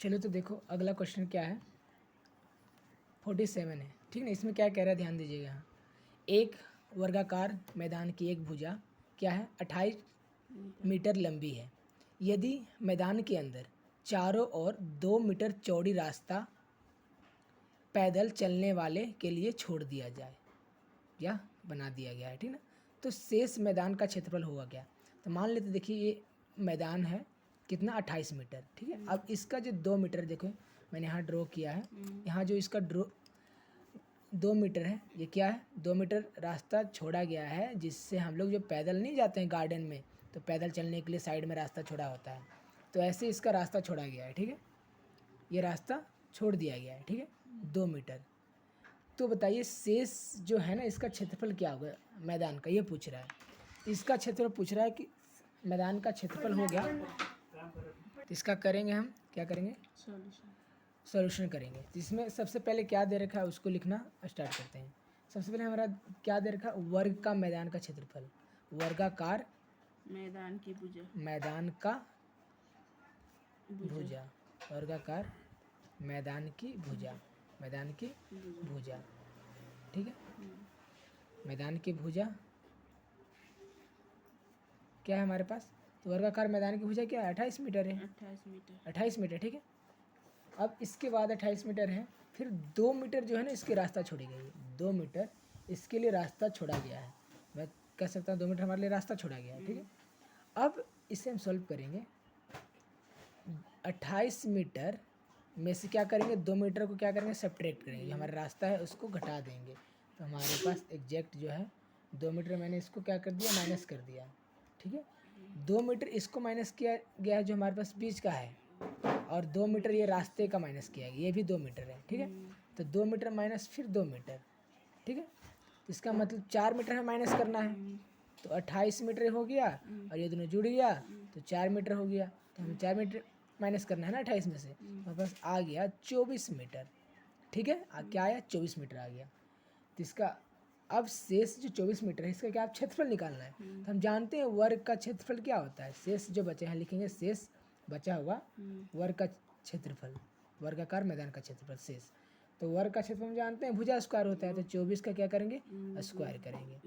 चलो तो देखो अगला क्वेश्चन क्या है, 47 है, ठीक ना। इसमें क्या कह रहा है ध्यान दीजिएगा यहाँ। एक वर्गाकार मैदान की एक भुजा क्या है 28 मीटर लंबी है। यदि मैदान के अंदर चारों ओर 2 मीटर चौड़ी रास्ता पैदल चलने वाले के लिए छोड़ दिया जाए या बना दिया गया है, ठीक ना, तो शेष मैदान का क्षेत्रफल होगा क्या। तो मान लेते देखिए ये मैदान है कितना 28 मीटर, ठीक है। अब इसका जो 2 मीटर देखो मैंने यहाँ ड्रॉ किया है, यहाँ जो इसका 2 मीटर है, ये क्या है 2 मीटर रास्ता छोड़ा गया है, जिससे हम लोग जो पैदल नहीं जाते हैं गार्डन में, तो पैदल चलने के लिए साइड में रास्ता छोड़ा होता है, तो ऐसे इसका रास्ता छोड़ा गया है, ठीक है। ये रास्ता छोड़ दिया गया है, ठीक है 2 मीटर। तो बताइए शेष जो है ना इसका क्षेत्रफल क्या होगा मैदान का, ये पूछ रहा है। इसका क्षेत्रफल पूछ रहा है कि मैदान का क्षेत्रफल हो गया, तो इसका करेंगे हम क्या करेंगे सॉल्यूशन करेंगे। जिसमें सबसे पहले क्या दे रखा है उसको लिखना स्टार्ट करते हैं। सबसे पहले हमारा क्या दे रखा है, वर्ग का मैदान का क्षेत्रफल, वर्गाकार मैदान की भुजा, मैदान का भुजा, वर्गाकार मैदान की भुजा, मैदान की भुजा, ठीक है। मैदान की भुजा क्या है हमारे पास, तो वर्गाकार मैदान की भुजा क्या है 28 मीटर है, 28 मीटर, ठीक है। अब इसके बाद 28 मीटर है, फिर 2 मीटर जो है ना इसके रास्ता छोड़ी गई है, 2 मीटर इसके लिए रास्ता छोड़ा गया है। मैं कह सकता हूँ 2 मीटर हमारे लिए रास्ता छोड़ा गया है, ठीक है। अब इसे हम सॉल्व करेंगे। 28 मीटर में से क्या करेंगे 2 मीटर को क्या करेंगे सब्ट्रैक्ट करेंगे, जो हमारा रास्ता है उसको घटा देंगे, तो हमारे पास एग्जैक्ट जो है 2 मीटर मैंने इसको क्या कर दिया माइनस कर दिया, ठीक है। 2 मीटर इसको माइनस किया गया है जो हमारे पास बीच का है, और 2 मीटर ये रास्ते का माइनस किया गया, ये भी 2 मीटर है, ठीक है। तो 2 मीटर माइनस फिर 2 मीटर, ठीक है। तो इसका मतलब 4 मीटर हमें माइनस करना है, तो 28 मीटर हो गया और ये दोनों जुड़ गया तो 4 मीटर हो गया, तो हमें 4 मीटर माइनस करना है ना 28 में से, हमारे पास आ गया 24 मीटर, ठीक है। क्या आया 24 मीटर आ गया। तो इसका अब शेष जो 24 मीटर है इसका क्या आप क्षेत्रफल निकालना है, तो हम जानते हैं वर्ग का क्षेत्रफल क्या होता है, शेष जो बचे हैं लिखेंगे शेष बचा हुआ वर्ग का क्षेत्रफल, वर्गाकार मैदान का क्षेत्रफल शेष। तो वर्ग का क्षेत्रफल हम जानते हैं भुजा स्क्वायर होता है, तो 24 का क्या करेंगे स्क्वायर करेंगे,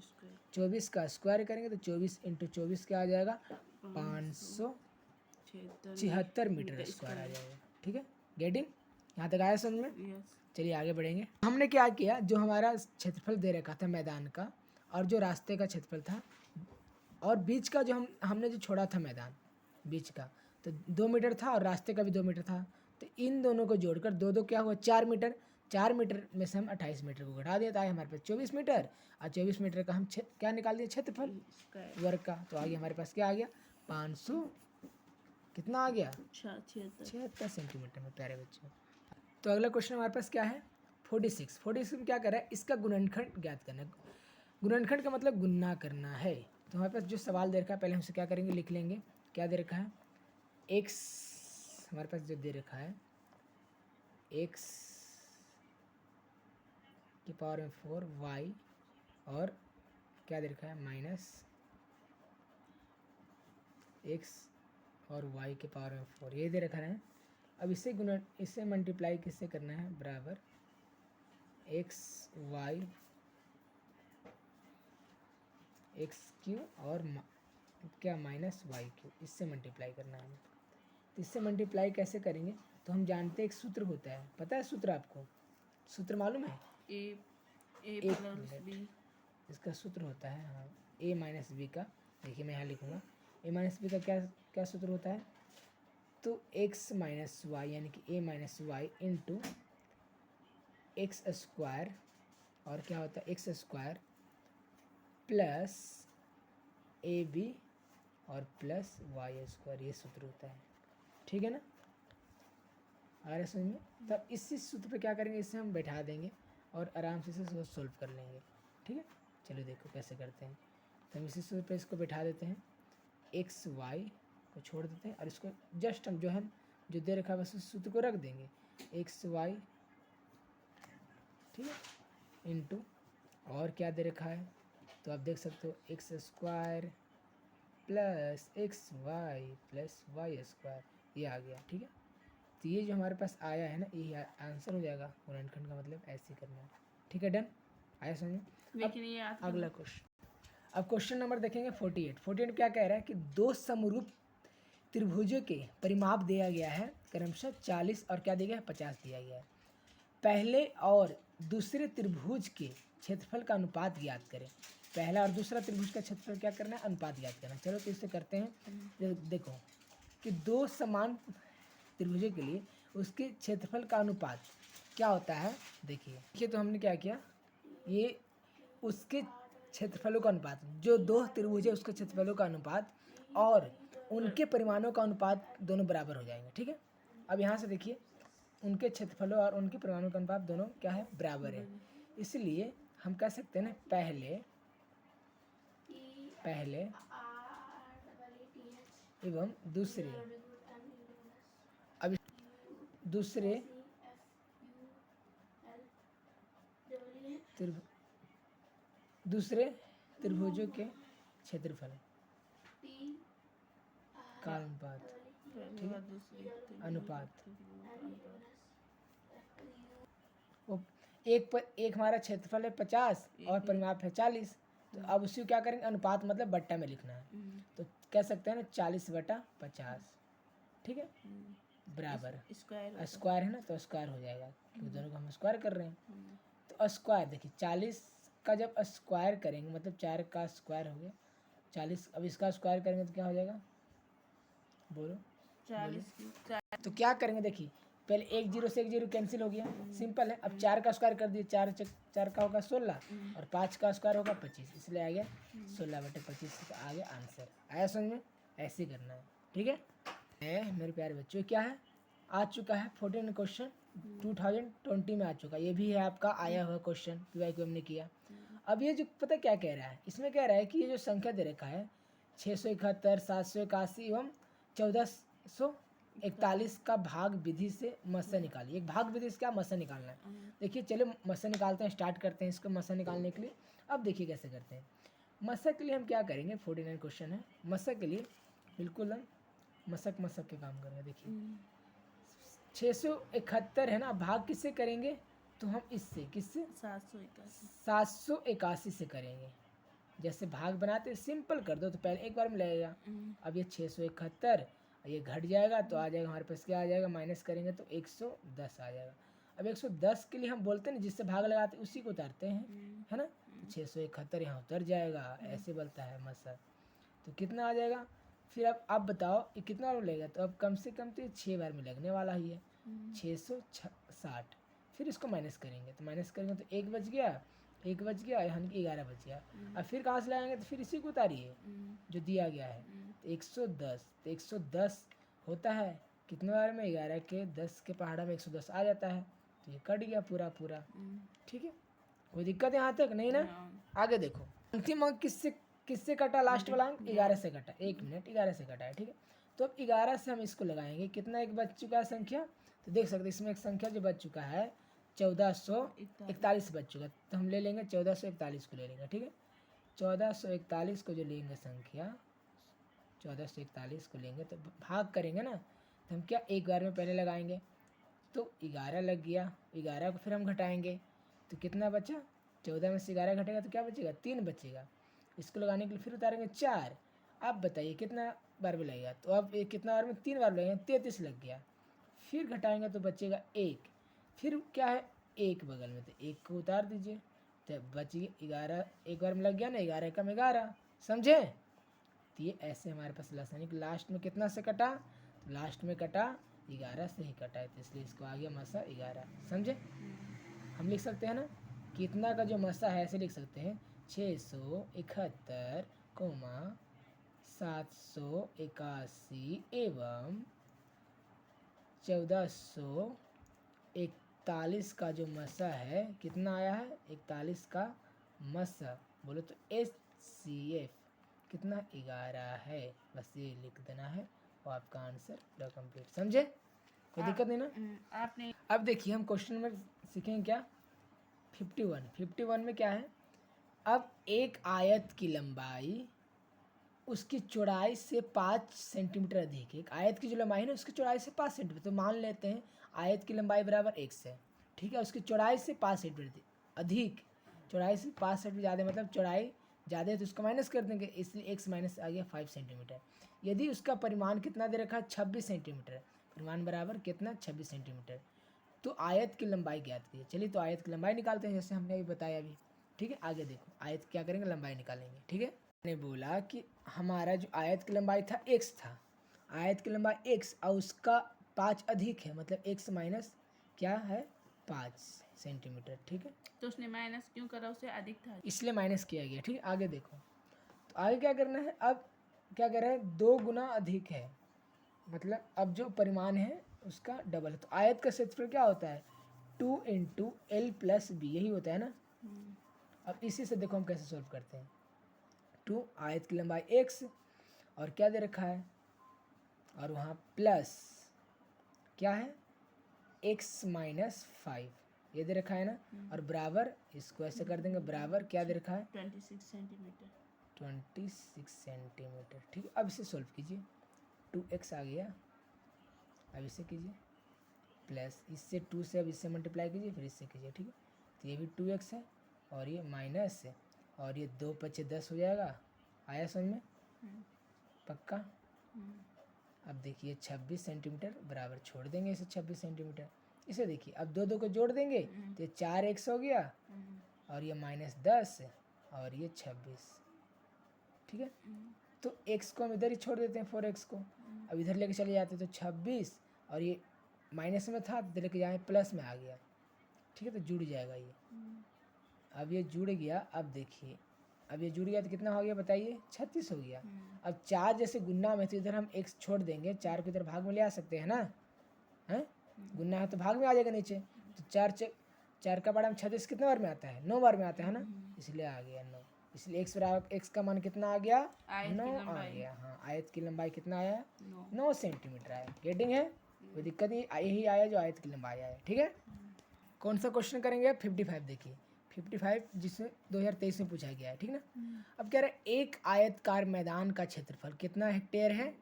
24 का स्क्वायर करेंगे तो 24 इंटू 24 क्या आ जाएगा 576 मीटर स्क्वायर आ जाएगा, ठीक है। गेटिंग यहाँ तक आया समझ में। चलिए आगे बढ़ेंगे। हमने क्या किया, जो हमारा क्षेत्रफल दे रखा था मैदान का और जो रास्ते का क्षेत्रफल था और बीच का जो हमने जो छोड़ा था मैदान बीच का, तो 2 मीटर था और रास्ते का भी 2 मीटर था, तो इन दोनों को जोड़कर 2 क्या हुआ 4 मीटर, 4 मीटर में से हम 28 मीटर को घटा दिया, तो आए हमारे पास 24 मीटर, और 24 मीटर का हम क्या निकाल दिया क्षेत्रफल वर्ग का, तो आगे हमारे पास क्या आ गया 500 कितना आ गया 76 सेंटीमीटर में, प्यारे बच्चों। तो अगला क्वेश्चन हमारे पास क्या है 46 में क्या कर रहा है, इसका गुणनखंड ज्ञात करना है। गुणनखंड का मतलब गुणा करना है, तो हमारे पास जो सवाल दे रखा है पहले हम उसे क्या करेंगे लिख लेंगे। क्या दे रखा है x, हमारे पास जो दे रखा है x की पावर में 4 y, और क्या दे रखा है माइनस x और y के पावर में 4, ये दे रखा है। अब इससे मल्टीप्लाई किससे करना है, बराबर x y एक्स क्यू और क्या माइनस वाई क्यू, इससे मल्टीप्लाई करना है। तो इससे मल्टीप्लाई कैसे करेंगे, तो हम जानते हैं एक सूत्र होता है, पता है सूत्र आपको, सूत्र मालूम है ए प्लस बी, इसका सूत्र होता है हाँ ए माइनस बी का। देखिए मैं यहाँ लिखूँगा ए माइनस बी का क्या क्या सूत्र होता है, तो एक्स माइनस वाई यानी कि a minus y into x square, और क्या होता है x square plus a b और प्लस वाई स्क्वायर, ये सूत्र होता है, ठीक है ना। आ रहा है समझ में। तब इसी सूत्र पे क्या करेंगे, इससे हम बैठा देंगे और आराम से इसे सोल्व कर लेंगे, ठीक है। चलो देखो कैसे करते हैं, तो हम इसी सूत्र पे इसको बैठा देते हैं, एक्स वाई को छोड़ देते हैं और इसको जस्ट हम जो दे रखा है बस उस सूत्र को रख देंगे, एक्स वाई, ठीक है, इंटू और क्या दे रखा है, तो आप देख सकते हो x square plus x y plus y square, ये आ गया, ठीक है। तो ये जो हमारे पास आया है ना, ये आंसर हो जाएगा गुणनखंड का, मतलब ऐसे ही करना है। ठीक है, डन, आया समझ में। लेकिन ये याद करना। अगला क्वेश्चन, अब क्वेश्चन नंबर देखेंगे 48। 48 क्या कह रहा है कि दो समरूप त्रिभुजों के परिमाप दिया गया है, क्रमशः 40 और क्या दिया गया है, 50 दिया गया है। पहले और दूसरे त्रिभुज के क्षेत्रफल का अनुपात ज्ञात करें। पहला और दूसरा त्रिभुज का क्षेत्रफल क्या करना है, अनुपात ज्ञात करना है। चलो तो इससे करते हैं। देखो कि दो समान त्रिभुजों के लिए उसके क्षेत्रफल का अनुपात क्या होता है। देखिए तो हमने क्या किया, ये उसके क्षेत्रफलों का अनुपात, जो दो त्रिभुज है उसके क्षेत्रफलों का अनुपात और उनके परिमाणों का अनुपात दोनों बराबर हो जाएंगे। ठीक है, अब यहाँ से देखिए उनके क्षेत्रफलों और उनके परिमाणों का अनुपात दोनों क्या है, बराबर है। इसलिए हम कह सकते हैं ना, पहले एवं दूसरे, अब दूसरे त्रिभुजों के क्षेत्रफल का अनुपात, ठीक है, अनुपात वो एक हमारा क्षेत्रफल है 50 और परिमाप है 40, तो अब उसी को क्या करेंगे, अनुपात मतलब बट्टा में लिखना है। तो कह सकते हैं ना 40/50, ठीक है, बराबर स्क्वायर है ना, तो स्क्वायर हो जाएगा क्योंकि दोनों को हम स्क्वायर कर रहे हैं। तो स्क्वायर देखिए 40 का जब स्क्वायर करेंगे मतलब 4 का स्क्वायर हो गया 40, अब इसका स्क्वायर करेंगे तो क्या हो जाएगा, बोलो 40। तो क्या करेंगे, देखिए पहले एक जीरो से एक जीरो कैंसिल हो गया, सिंपल है। अब 4 का स्क्वायर कर दिए, 4 का होगा 16 और 5 का स्क्वायर होगा 25, इसलिए आ गया 16/25 का आ गया आंसर। आया समझ में, ऐसे ही करना है। ठीक है मेरे प्यारे बच्चों, क्या है आ चुका है 14 क्वेश्चन 2020 में आ चुका, ये भी है आपका आया हुआ क्वेश्चन, PYQ हमने किया। अब ये जो पता क्या कह रहा है, इसमें कह रहा है कि ये जो संख्या दे रखा है 671, 781 एवं 1441 का भाग विधि से मस्सा निकालिए। एक भाग विधि से क्या मस्सा निकालना है। देखिए चलो मस्सा निकालते हैं, स्टार्ट करते हैं इसको मस्सा निकालने के लिए। अब देखिए कैसे करते हैं मस्सा के लिए, हम क्या करेंगे 49 क्वेश्चन है, मस्सा के लिए बिल्कुल हम मसक के काम करेंगे। देखिए 671 है ना, भाग किससे करेंगे, तो हम इससे किससे 781 से करेंगे। जैसे भाग बनाते सिंपल कर दो तो पहले एक बार में लगेगा। अब ये 671 ये घट जाएगा तो आ जाएगा हमारे पास क्या आ जाएगा, माइनस करेंगे तो 110 आ जाएगा। अब 110 के लिए हम बोलते हैं ना जिससे भाग लगाते उसी को उतारते हैं, है ना। तो 671 यहाँ उतर जाएगा, ऐसे बनता है मसा। तो कितना आ जाएगा, फिर अब आप बताओ ये कितना बार मिलेगा, तो अब कम से कम तो ये 6 बार में लगने वाला ही है, 660। फिर इसको माइनस करेंगे तो माइनस करेंगे तो 1 बच गया, 1 बच गया, यानी कि 11 बच गया। अब फिर कहाँ से लाएंगे, तो फिर इसी को उतारिए जो दिया गया है, तो 110, तो 110 होता है कितने बार में, 11 के 10 के पहाड़ा में 110 आ जाता है, तो ये कट गया पूरा पूरा। ठीक है, कोई दिक्कत यहाँ तक नहीं ना। आगे देखो अंतिम अंक किससे कटा, लास्ट वाला अंक 11 से कटा, 1 मिनट 11 से कटा है। ठीक है, तो अब 11 से हम इसको लगाएंगे, कितना एक बच चुका है संख्या, तो देख सकते हैं इसमें एक संख्या जो बच चुका है 1441 बच चुका, तो हम ले लेंगे 1441 को ले लेंगे। ठीक है, 1441 को जो लेंगे संख्या 1441 को लेंगे तो भाग करेंगे ना, तो हम क्या एक बार में पहले लगाएंगे, तो 11 लग गया, 11 को फिर हम घटाएंगे तो कितना बचा, 14 में से 11 घटेगा तो क्या बचेगा, 3 बचेगा। इसको लगाने के लिए फिर उतारेंगे 4। अब बताइए कितना बार में लगेगा, तो अब कितना बार में, 3 बार में लगेगा, 33 लग गया। फिर घटाएंगे तो बचेगा 1, फिर क्या है 1 बगल में, तो 1 को उतार दीजिए तो बच गया 11, एक बार में लग गया ना, 11 कम 11, समझे। तो ये ऐसे हमारे पास लासानिक लास्ट में कितना से कटा, तो लास्ट में कटा 11 से ही कटा है, तो इसलिए इसको आ गया मसा 11, समझे। हम लिख सकते हैं ना कितना का जो मसा है ऐसे लिख सकते हैं 671, 781 एवं 1441 का जो मसा है कितना आया है, 41 का मसा बोलो तो HCF कितना 11 है, बस ये लिख देना है और आपका आंसर पूरा कंप्लीट, समझे, कोई दिक्कत नहीं ना। आपने अब देखिए हम क्वेश्चन नंबर सीखेंगे क्या 51 में क्या है, अब एक आयत की लंबाई उसकी चौड़ाई से 5 सेंटीमीटर अधिक है। एक आयत की जो लंबाई है ना उसकी चौड़ाई से 5 सेंटीमीटर, तो मान लेते हैं आयत की लंबाई बराबर x है, ठीक है। उसकी चौड़ाई से 5 सेंटीमीटर अधिक, चौड़ाई से 5 सेंटीमीटर ज़्यादा, मतलब चौड़ाई ज़्यादा है तो उसको माइनस कर देंगे, इसलिए x माइनस आ गया 5 सेंटीमीटर। यदि उसका परिमाण कितना दे रखा है 26 सेंटीमीटर, परिमाण बराबर कितना 26 सेंटीमीटर, तो आयत की लंबाई ज्ञात कीजिए। चलिए तो आयत की लंबाई निकालते हैं जैसे हमने अभी बताया अभी, ठीक है। आगे देखो आयत क्या करेंगे, लंबाई निकालेंगे, ठीक है। मैंने बोला कि हमारा जो आयत की लंबाई था x था, आयत की लंबाई x और उसका 5 अधिक है, मतलब x माइनस क्या है 5 सेंटीमीटर, ठीक है। तो उसने माइनस क्यों करा, उसे अधिक था। इसलिए माइनस किया गया, ठीक है। आगे देखो तो आगे क्या करना है, अब क्या कर रहे हैं 2 गुना अधिक है, मतलब अब जो परिमाण है उसका डबल है। तो आयत का क्षेत्रफल क्या होता है 2 इंटू एल प्लस बी, यही होता है ना। अब इसी से देखो हम कैसे सॉल्व करते हैं। 2 आयत की लंबाई x और क्या दे रखा है, और वहाँ प्लस क्या है x माइनस 5 ये दे रखा है ना, और बराबर इसको ऐसे कर देंगे, बराबर क्या दे रखा है 26 सेंटीमीटर। 26 सेंटीमीटर, ठीक है। अब इसे सॉल्व कीजिए, 2x आ गया, अब इसे कीजिए प्लस, इससे 2 से अब इससे मल्टीप्लाई कीजिए, फिर इससे कीजिए, ठीक है। तो ये भी 2x है और ये माइनस है, और ये 2 पचे 10 हो जाएगा, आया समझ में, पक्का। अब देखिए 26 सेंटीमीटर बराबर छोड़ देंगे इसे 26 सेंटीमीटर, इसे देखिए अब 2 2 को जोड़ देंगे तो ये 4x हो गया, और ये माइनस 10 और ये 26, ठीक है। तो x को हम इधर ही छोड़ देते हैं 4x को, अब इधर लेके चले जाते हैं तो 26, और ये माइनस में था तो लेके जाए प्लस में आ गया, ठीक है। तो जुड़ जाएगा ये, अब ये जुड़ गया। अब देखिए अब ये जुड़ गया तो कितना हो गया बताइए 36 हो गया। अब 4 जैसे गुन्ना में तो इधर हम x छोड़ देंगे, 4 को इधर भाग में ले आ सकते हैं ना, हैं गुन्ना है तो भाग में आ जाएगा नीचे, तो 4 का पारा में 36 कितने बार में आता है 9 बार में आता है ना, इसलिए आ गया 9, इसलिए x बराबर x का मान कितना आ गया 9 आ गया। हाँ आयत की लंबाई कितना आया 9 सेंटीमीटर आया, गेटिंग है, कोई दिक्कत नहीं, यही आया जो आयत की लंबाई आया, ठीक है। कौन सा क्वेश्चन करेंगे 55 देखिए, 55 जिसमें 2023 में पूछा गया है, ठीक ना। अब कह रहे हैं एक आयतकार मैदान का क्षेत्रफल कितना हेक्टेयर है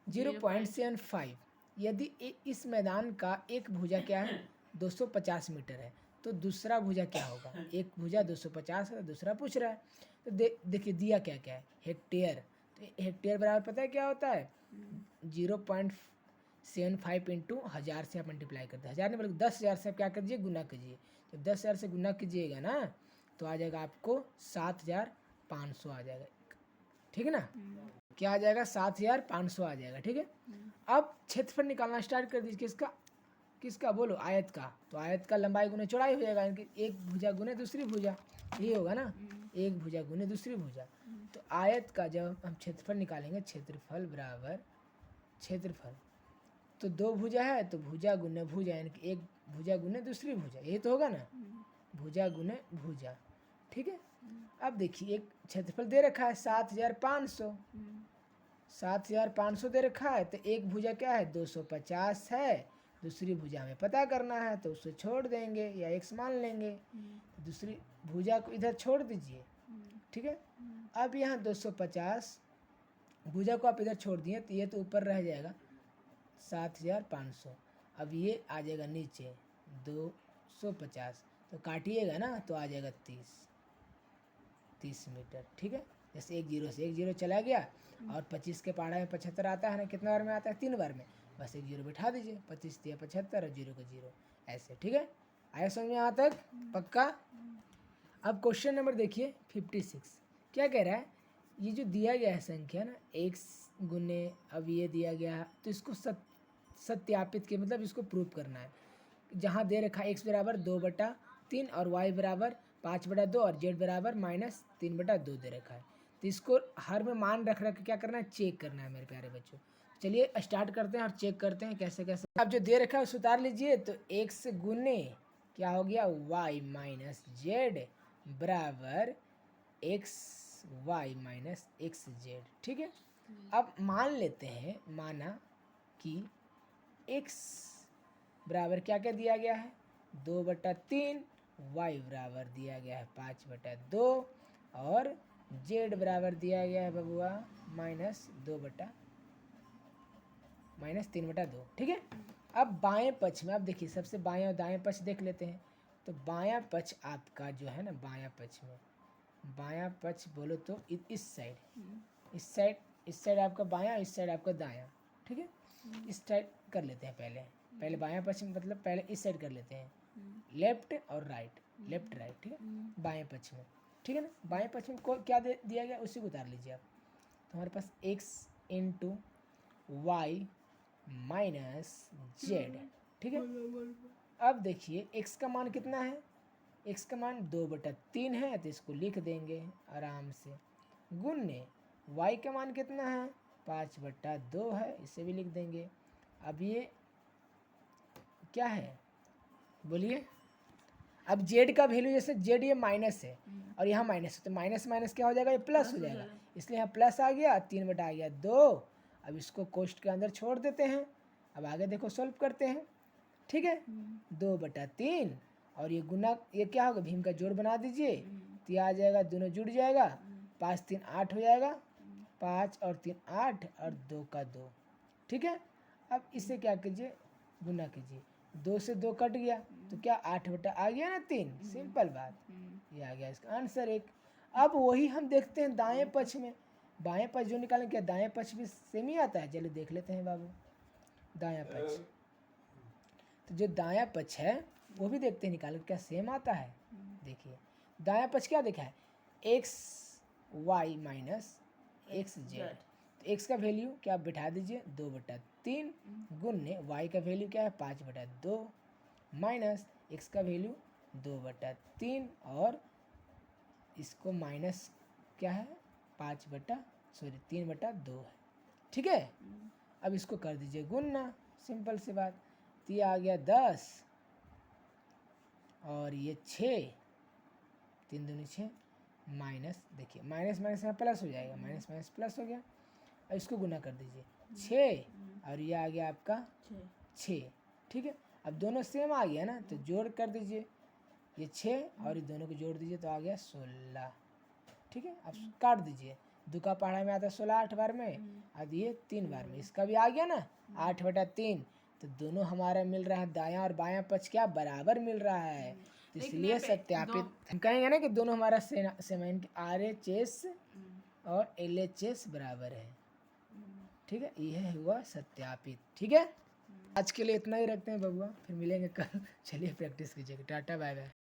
0.75, यदि इस मैदान का एक भुजा क्या है 250 मीटर है, तो दूसरा भुजा क्या होगा, एक भुजा 250 है, दूसरा पूछ रहा है। तो देखिए दिया क्या क्या है हेक्टेयर, तो हेक्टेयर बराबर पता है क्या होता है 0.75 इंटू 1000 से आप मल्टीप्लाई करते हैं, 1000 नहीं बल्कि 10,000 से आप क्या कीजिए गुना कीजिए, जब 10,000 से गुना कीजिएगा ना तो आ जाएगा आपको 7,500 आ जाएगा, ठीक है ना। क्या आ जाएगा 7,500 आ जाएगा, ठीक है। अब क्षेत्रफल निकालना स्टार्ट कर दीजिए, किसका किसका बोलो आयत का, तो आयत का लंबाई गुने चौड़ाई हो जाएगा, यानी कि एक भुजा गुने दूसरी भुजा, ये होगा ना, एक भुजा गुने दूसरी भुजा। तो आयत का जब हम क्षेत्रफल निकालेंगे, क्षेत्रफल बराबर क्षेत्रफल, तो 2 भुजा है तो भुजा गुने भुजा, यानी कि एक भुजा गुने दूसरी भुजा, यही तो होगा ना, भुजा गुने भुजा, ठीक है। अब देखिए एक क्षेत्रफल दे रखा है 7,500, 7,500 दे रखा है, तो एक भुजा क्या है 250 है, दूसरी भुजा हमें पता करना है तो उसे छोड़ देंगे या x मान लेंगे, दूसरी भुजा को इधर छोड़ दीजिए, ठीक है। अब यहाँ 250 भुजा को आप इधर छोड़ दिए तो ये तो ऊपर रह जाएगा 7,500, अब ये आ जाएगा नीचे 250, तो काटिएगा ना तो आ जाएगा 30 मीटर, ठीक है। जैसे एक जीरो चला गया, और 25 के पहाड़ा में 75 आता है ना, कितना बार में आता है 3 बार में, बस एक जीरो बिठा दीजिए, 25 दिया 75 और जीरो का जीरो, ऐसे, ठीक है। आया समझ में यहाँ तक पक्का। अब क्वेश्चन नंबर देखिए 56, क्या कह रहा है, ये जो दिया गया है संख्या ना x गुने, अब ये दिया गया है तो इसको सत्यापित के मतलब इसको प्रूव करना है। जहाँ दे रखा है x बराबर 2/3 और y बराबर 5/2 और z बराबर -3/2 दे रखा है, तो इसको हर में मान रख के क्या करना है चेक करना है मेरे प्यारे बच्चों। चलिए स्टार्ट करते हैं और चेक करते हैं कैसे कैसे। अब जो दे रखा है उसे उतार लीजिए, तो x गुने क्या हो गया y माइनस जेड बराबर xy माइनस xz, ठीक है। अब मान लेते हैं, माना कि x बराबर क्या क्या दिया गया है 2/3, y बराबर दिया गया है 5/2 और जेड बराबर दिया गया है बबुआ -3/2, ठीक है। अब बाएं पक्ष में, अब देखिए सबसे बाएं और दाएं पक्ष देख लेते हैं। तो बायां पक्ष आपका जो है ना, बायां पक्ष में, बायां पक्ष बोलो तो इस साइड, इस साइड आपका बायां, इस साइड आपका दायां, ठीक है। इस साइड कर लेते हैं पहले बायां पक्ष में, मतलब पहले इस साइड कर लेते हैं, लेफ्ट और राइट, लेफ्ट राइट, ठीक है, बाएं पक्ष में, ठीक है ना। बाएं पक्ष में क्या दिया गया उसी को उतार लीजिए आप। तो हमारे पास x into y minus z, ठीक है। अब देखिए x का मान कितना है, x का मान 2/3 है, तो इसको लिख देंगे आराम से, गुणने y का मान कितना है 5/2 है, इसे भी लिख देंगे। अब ये क्या है बोलिए, अब z का वैल्यू, जैसे z ये माइनस है और यहाँ माइनस है, तो माइनस माइनस क्या हो जाएगा, ये प्लस हो जाएगा, इसलिए यहाँ प्लस आ गया, 3/2। अब इसको कोष्ठ के अंदर छोड़ देते हैं। अब आगे देखो सॉल्व करते हैं, ठीक है। 2/3 और ये गुना, ये क्या होगा, भीम का जोड़ बना दीजिए, तो ये आ जाएगा, दोनों जुड़ जाएगा, 5 3 8 हो जाएगा, 5 और 3 8 और 2 का 2, ठीक है। अब इसे क्या कीजिए, गुना कीजिए, 2 से 2 कट गया, तो क्या 8 आ गया ना 3, सिंपल बात, ये आ गया इसका आंसर 1। अब वही हम देखते हैं दाएं पक्ष में, बाएं पक्ष जो निकालें, क्या दाएं पक्ष भी सेम ही आता है, चलिए देख लेते हैं बाबू दायां पक्ष। तो जो दायां पक्ष है वो भी देखते हैं निकाल क्या सेम आता है। देखिए दायां पक्ष क्या देखा है, x y minus x z, तो एक्स का वैल्यू क्या आप बिठा दीजिए 2/3 गुणने वाई का वैल्यू क्या है 5/2 माइनस एक्स का वैल्यू 2/3 और इसको माइनस क्या है 3/2 है, ठीक है। अब इसको कर दीजिए गुणना, सिंपल सी बात, तो ये आ गया 10 और ये 6, 3 दूनी 6 माइनस, देखिए माइनस माइनस में प्लस हो जाएगा, माइनस माइनस प्लस हो गया। अब इसको गुना कर दीजिए 6 और ये आ गया आपका 6, ठीक है। अब दोनों सेम आ गया ना, तो जोड़ कर दीजिए, ये 6 और ये दोनों को जोड़ दीजिए तो आ गया 16, ठीक है। अब काट दीजिए, 2 का पहाड़ा में आता है 16 8 बार में, अब ये 3 बार में, इसका भी आ गया ना 8/3, तो दोनों हमारा मिल रहा है, दायां और बायां पक्ष क्या बराबर मिल रहा है, तो इसलिए सत्यापित हम कहेंगे ना कि दोनों हमारा सेम RHS और LHS बराबर है, ठीक है। यह हुआ सत्यापित, ठीक है। आज के लिए इतना ही रखते हैं बबुआ, फिर मिलेंगे कल। चलिए प्रैक्टिस कीजिएगा, टाटा बाय बाय।